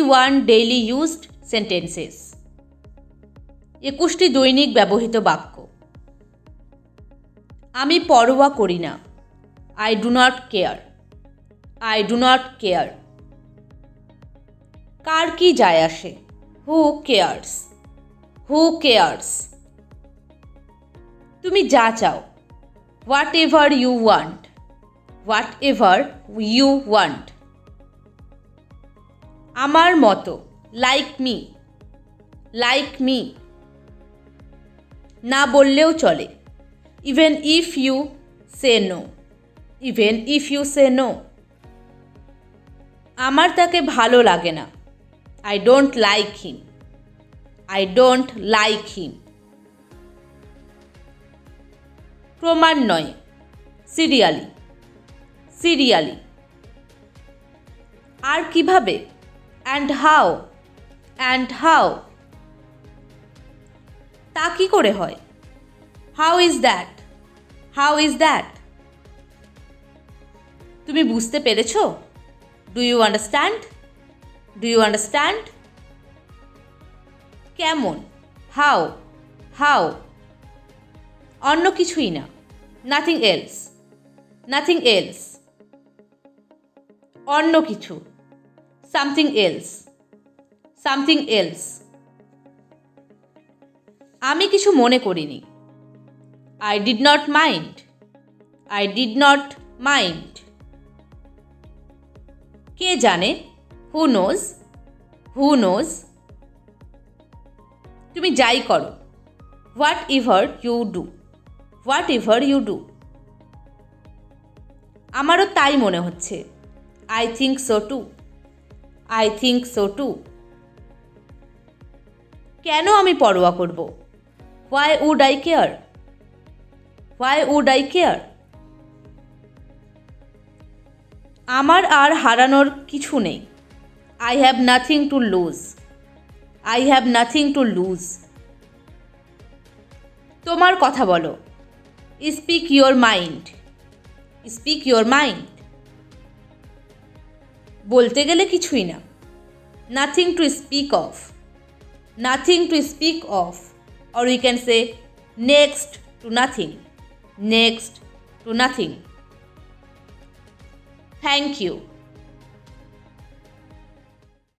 21 daily used sentences. 21টি দৈনিক ব্যবহৃত বাক্য। আমি পরোয়া করি না। I do not care. I do not care. কার কি যায় আসে? Who cares. Who cares. তুমি যা চাও। Whatever you want. Whatever you want. আমার মতো। Like me. Like me. না বললেও চলে। Even if you say no. Even if you say no. আমার তাকে ভালো লাগে না। I don't like him. I don't like him. ক্রমান্বয়ে। সিরিয়ালি। সিরিয়ালি। আর কিভাবে? And how. And how. তা কি করে হয়? How is that. How is that. তুমি বুঝতে পেরেছ? Do you understand. Do you understand. কেমন? হাউ। হাউ। অন্য কিছুই না। Nothing else. Nothing else. অন্য কিছু। Something else. Something else. আমি কিছু মনে করিনি। I did not mind. I did not mind. কে জানে? Who knows. Who knows. তুমি যাই করো। Whatever you do. Whatever you do. আমারও তাই মনে হচ্ছে। I think so too. I think so too. কেন আমি পরোয়া করব? Why would I care. Why would I care. আমার আর হারানোর কিছু নেই। I have nothing to lose. I have nothing to lose. তোমার কথা বলো। Speak your mind. Speak your mind. বলতে গেলে কিছুই না। Nothing to speak of. Nothing to speak of. Or we can say next to nothing. Next to nothing. Thank you.